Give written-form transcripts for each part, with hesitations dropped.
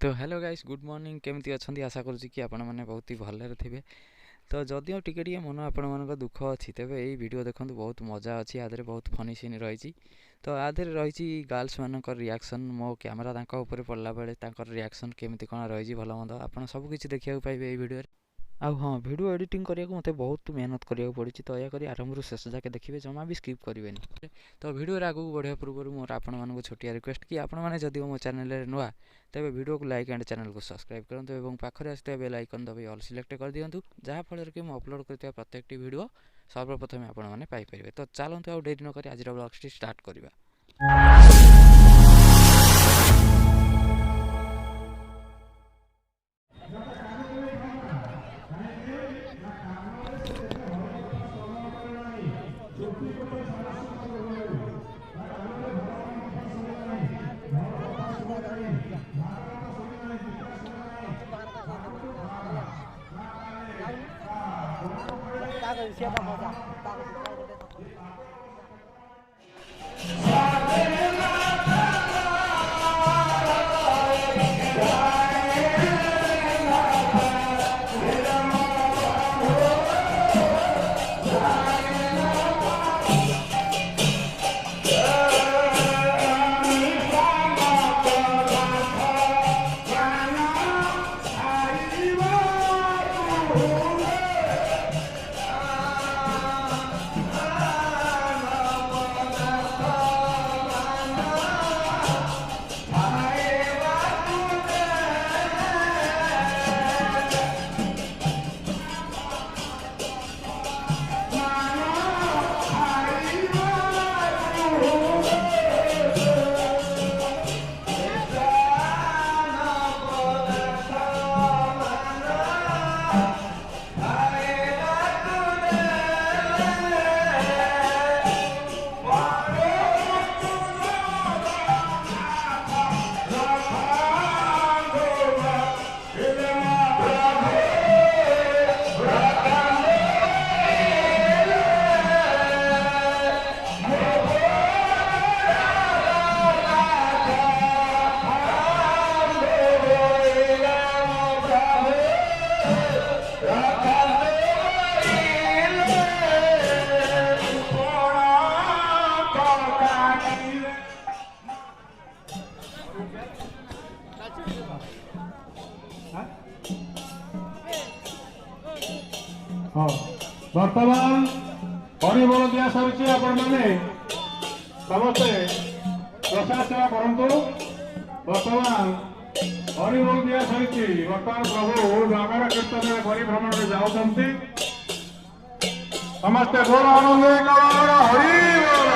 तो hello guys good morning केमती अच्छा आशा करुँच कि आपण मैंने बहुत ही भलरे थे। तो जदिও टिके मन आपण मान दुख अच्छी तेज यही वीडियो देखो बहुत मजा अच्छी आधे बहुत फनी सीन रही। तो आधे रही गर्ल्स मान रिएक्शन मो कैमरा पड़ला बेले रिएक्शन केमती कौन रही भल मंद आप सबकि देखा पाइबे ये वीडियो। आउ हाँ वीडियो एडिटिंग करने को मत बहुत मेहनत करा पड़ी तो दयाकोरी आरंभ शेष जाके देखिए जमा भी स्किप करेंगे। तो वीडियो आगे बढ़िया पूर्व मोर आपण छोटिया रिक्वेस्ट कि आपण मैंने जदि मो चैनल नुआ तेज वीडियो को लाइक एंड चैनल को सब्सक्राइब करूँ और पाखे आसता बेल आइकन दबाई ऑल सिलेक्ट कर दिंतु जहाँफल कि मुझे अपलोड करता प्रत्येक वीडियो सर्वप्रथम आपने पाइपर। तो चलते आउ डेरी नक आज ब्लॉग स्टार्ट करवा। हाँ बर्तमान हरिबोल दिया सरी आपण मैंने समस्ते प्रसाद सेवा करूँ। बर्तमान हरिबोल दिया सरी बर्तमान प्रभु नगर कीर्तन परिभ्रमण में जाऊँगी समस्ते बोल आनंद हरिबोल।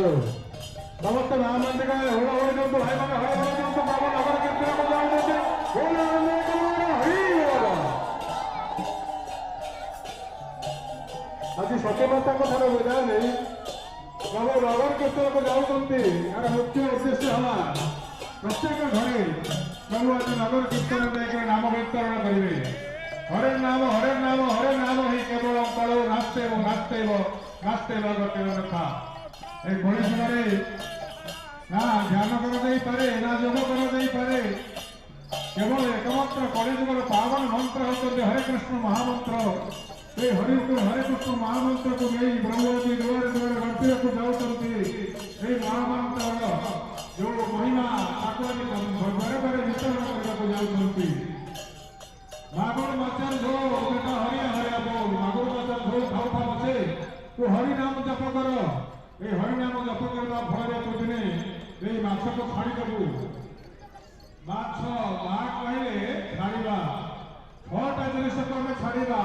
ସମସ୍ତେ ମା ମନ୍ଦିର ହୋଳ ହୋଇ ଦିଅନ୍ତୁ ଭାଇମାନେ ହଳ ହୋଇ ଦିଅନ୍ତୁ ବାବା ନଗର କୀର୍ତ୍ତନକୁ ଯାଉଛନ୍ତି ଆଜି ସତ୍ୟମାତାଙ୍କ ଠାରୁ ବିଦାୟ ନେଇ ବାବା ନଗର କୀର୍ତ୍ତନକୁ ଯାଉଛନ୍ତି। ଏହାର ମୁଖ୍ୟ ଉଦ୍ଦେଶ୍ୟ ହେଲା ପ୍ରତ୍ୟେକ ଘରେ ପ୍ରଭୁ ଆଜି ନଗର କୀର୍ତ୍ତନ ଯାଇକି ନାମ କୀର୍ତ୍ତନ କରିବେ। ହରେ ନାମ ହିଁ କେବଳ କଳୁ ନାସ୍ତେବ ଗୋଟିଏ କଥା। এই ঘড়ি সময়ে না ধ্যান କରାଯାଇପାରେ ନା ଯୋଗ କରାଯାଇପାରେ। କେବଳ ଏକମାତ୍ର କଳିଯୁଗର ପାବନ ମନ୍ତ୍ର ହେଉଛନ୍ତି ହରେ କୃଷ୍ଣ ମହାମନ୍ତ୍ର। এই ହରେ କୃଷ୍ଣ ମହାମନ୍ତ୍ରକୁ ନେଇ ପ୍ରଭୁ ଆଜି ଦୁଆରେ ବାଣ୍ଟିବାକୁ ଯାଉଛନ୍ତି। এই ମହାମନ୍ତ୍ରର ଯୋଉ ମହିମା ତାକୁ ଆଜି ଘରେ ଘରେ ବିତରଣ କରିବାକୁ ଯାଉଛନ୍ତି। ମାଗୁର ମାଛର ଝୋଳ ବେଟା ହରିଆ ବୋଲ ମାଗୁର ମାଛର ଝୋଳ ଖାଉଥା ପଛେ ତୁ ହରି ନାମ ଜପ କର। এই হরিনাম জপ କରିବା ଫଳରେ ତୁ ଦିନେ এই ମାଛକୁ ଛାଡ଼ିଦେବୁ। ମାଛ ମା କହିଲେ ଛାଡ଼ିବା। 6ଟା ଜିନିଷକୁ ଆମେ ଛାଡ଼ିବା।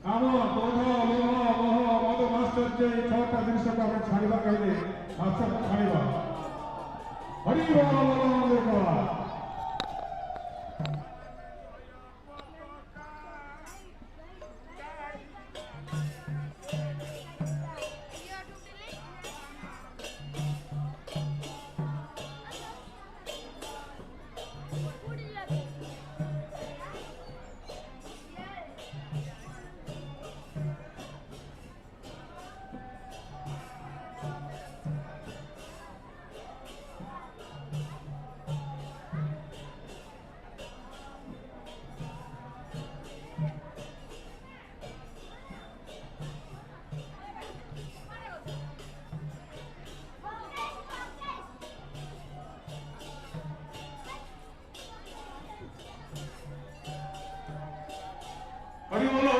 କାମ କ୍ରୋଧ ଲୋଭ ମୋହ ମଦ ମାଶ୍ଚର୍ଯ୍ୟ এই 6ଟା ଜିନିଷକୁ ଆମେ ଛାଡ଼ିବା କହିଲେ ମାଛକୁ ଛାଡ଼ିବା। ହରି ବୋଲ ବୋଲ हरि बोलो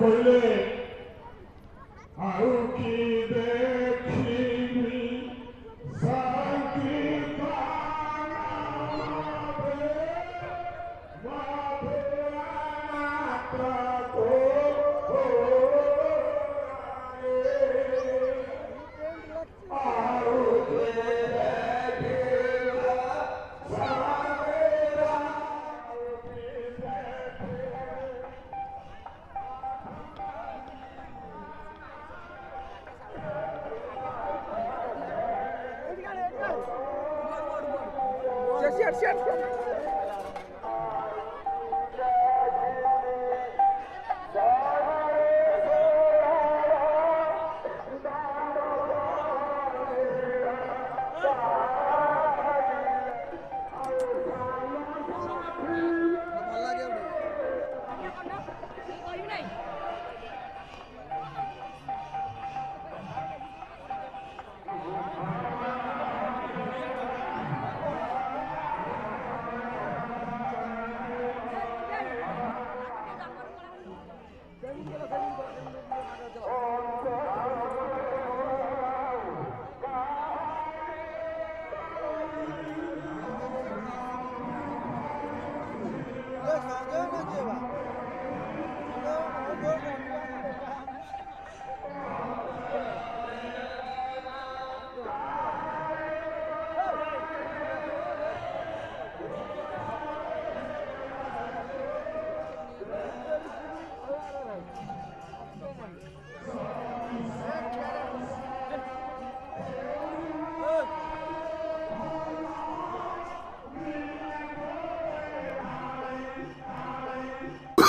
କହିଲେ ଆଉ କି ଦେଖିବି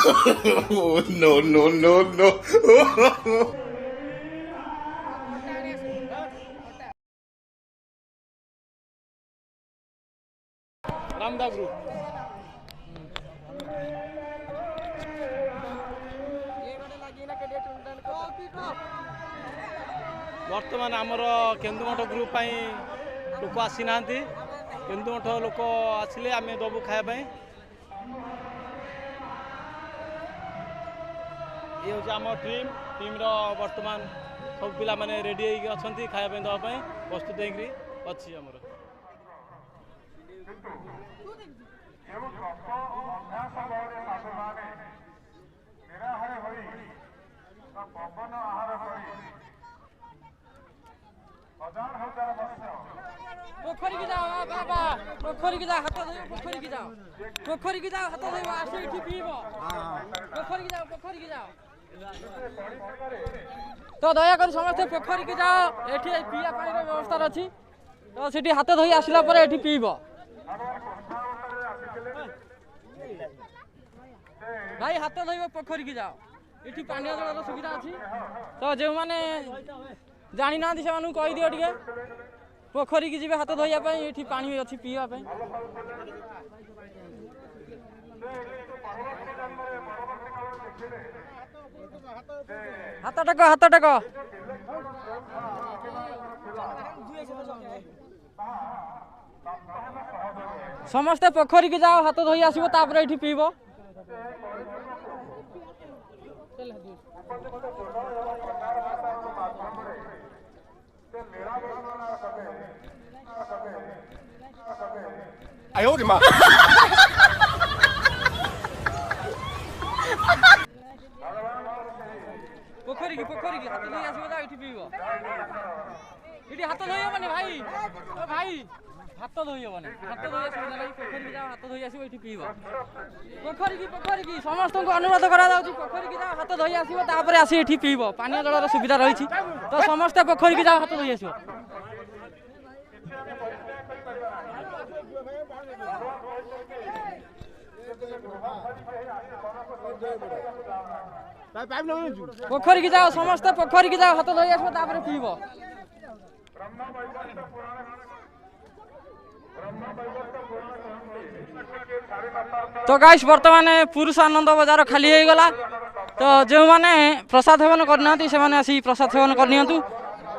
No, no, no, no. Ramda group बर्तमान आमर केन्दुमठ ग्रुप लोक आसी ना केन्दुमठ लोक आसिले आम दबु खायापी ये हूँ आम टीम बर्तमान सब पिला माने रेडी अच्छा खायापी दवाई प्रस्तुत अच्छी आमर पोखरी की जाओ बाबा पोखरी की जाओ हाथ धो पोखरी की जाओ हाथ धो आसो ये पीब पोखरी की जाओ तो दयाकर समस्ते पोखरी की जाओ ये पीवा पानी व्यवस्था अच्छी तो सीठी हाथ धोई आसला ये पीब भाई हाथ धोब पोखरी की जाओ ये पानी जल सुविधा अच्छी तो जो मैंने जानी ना से कही दियो टे पोखरी की जी हाथ धोइबा ये पानी अच्छी पीवा हाथ टेक समस्ते पोखरी की जाओ हाथ धोई आसो तापर ये पीब पोखरी की हाथ धोई आसो ये पीब ये हाथ धोइबनी भाई भाई हाथ धोइबनी हाथ धोई सुविधा लगी पोखरी की जाओ हाथ धोई आसो ये पीब पोखरी की समस्त को अनुरोध करा पोखरी की जाओ हाथ धोई आसो तापर आसी ये पीब पानी जलर सुविधा रही तो समस्ते पोखरी की जाओ हाथ धोई आसो पोखरी की जाओ समस्त पोखरी की जाओ हाथ धोई आसो तापर पीब तो गाइस वर्तमान पुरुष आनंद बजार खाली हो गला तो जो मैंने प्रसाद सेवन करना से आसी प्रसाद सेवन करनी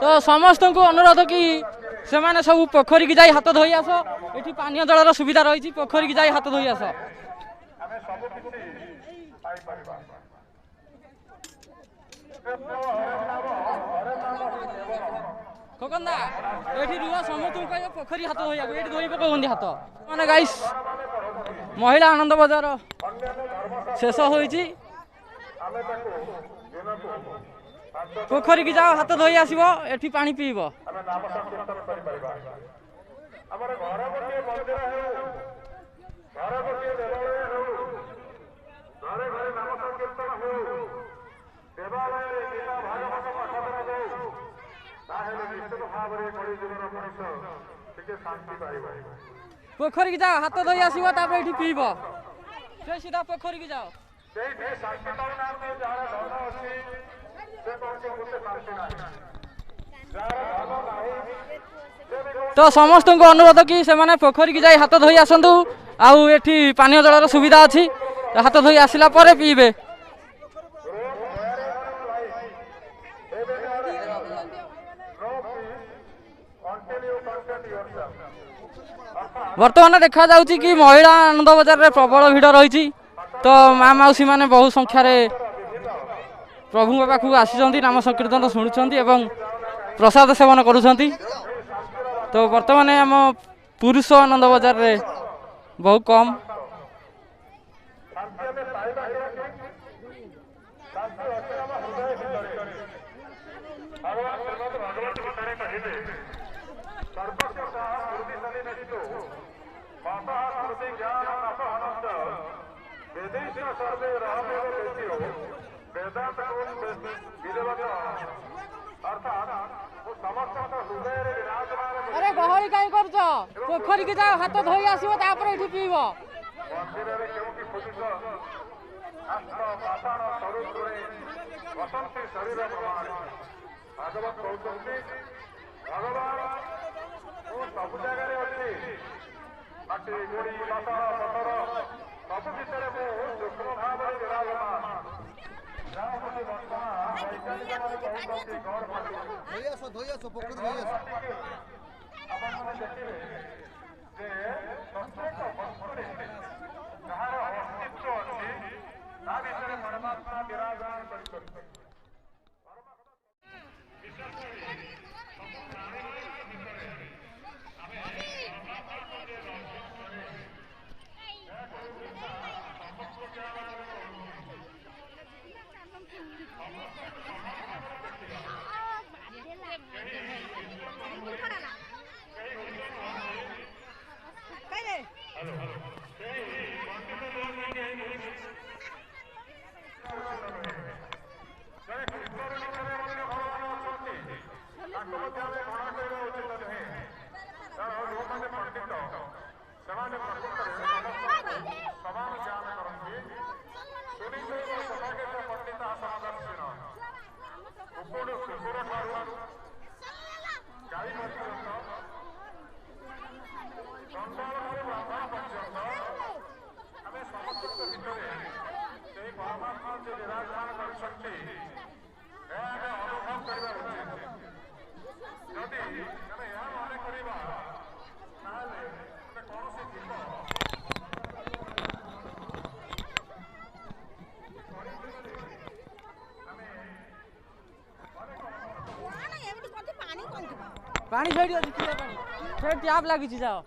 तो समस्त को अनुरोध कि से मैंने सब पोखरी की जाई हाथ धोई आस ये पानी जलर सुविधा रही पोखरी की जाई हाथ धोई आस खकंदा ये रुह समस्त कह पोखरी हाथ धोया ये धोई पकाउंट हाथ मैंने गाइस महिला आनंद बजार शेष हो पोखरी की जाओ हाथ धोई आसो ये पानी पीब पोखरी की जाओ हाथ धोई आसो ये पीब से सीधा पोखरी की जाओ तो समस्त को अनुरोध कि से माने पोखरी की जाई हाथ धोई आसतु आउ एठी पानी जलर सुविधा अच्छी हाथ धोई आसला परे पीबे वर्तमान देखा जाउची कि महिला आनंद बजार रे प्रबल भीड़ रही तो माँ मौसी माने बहु संख्यार प्रभु पाखक आसी नाम संकीर्तन शुणुंट एवं प्रसाद सेवन करुँच तो वर्तमान आम पुरुष आनंद बजार रे बहु कम अरे गहली कहीं कर पोखरी की जाओ हाथ धोई आसो पीब शास्त्र पाषाण स्वरूपे वसंती शरीर प्रमाण भागवत कहते भगवान मु सब जगह अच्छी माटी गोड़ी पाषाण पथर सब भितर मु सूक्ष्म भाव विराजमान ଧୋଇ ଆସ ପୋଖରୀ ଧୋଇ ଆସ ଆପଣମାନେ ଦେଖିବେ ଯେ ପ୍ରତ୍ୟେକ ବସ୍ତୁରେ ଯାହାର ଅସ୍ତିତ୍ୱ ଅଛି ତା ଭିତରେ ପରମାତ୍ମା ବିରାଜମାନ କରିଛନ୍ତି। ପାଣି ସେଇଠି ଅଛି କ୍ଷୀର ପାଣି ସେଇଠି ଟ୍ୟାପ୍ ଲାଗିଛି ଯାଅ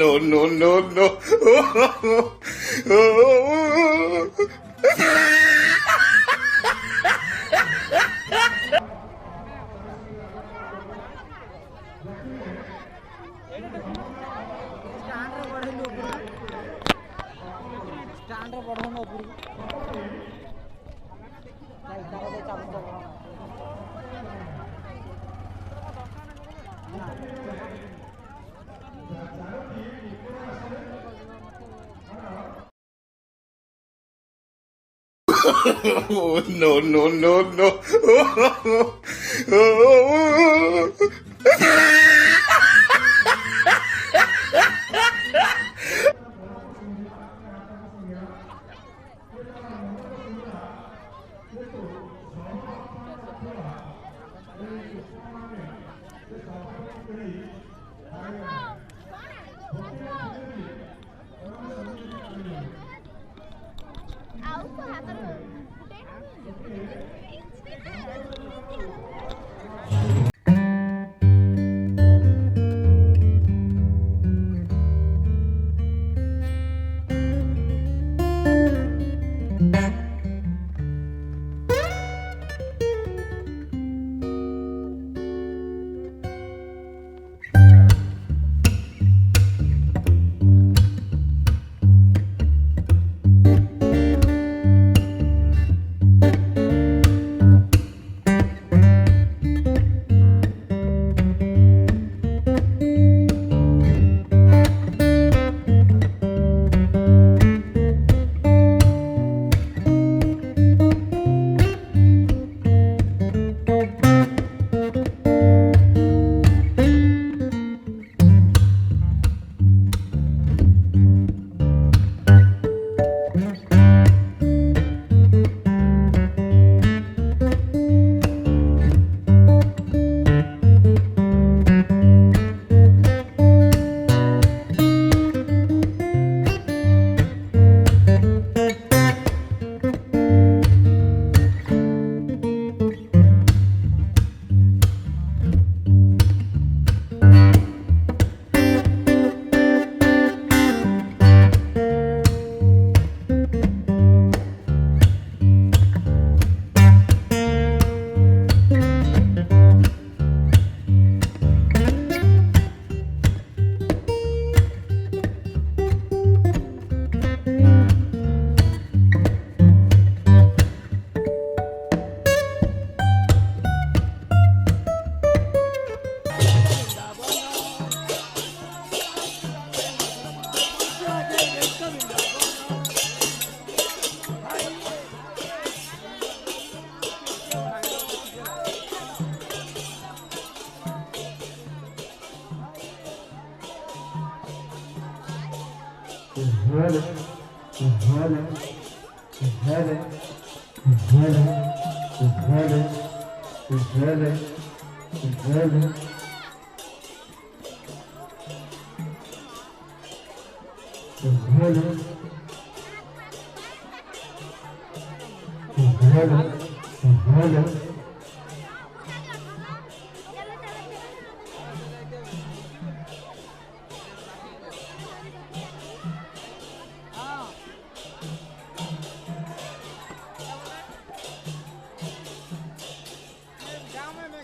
No, no, no, no. No, no, no, no.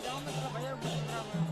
गाँव में थोड़ा भैया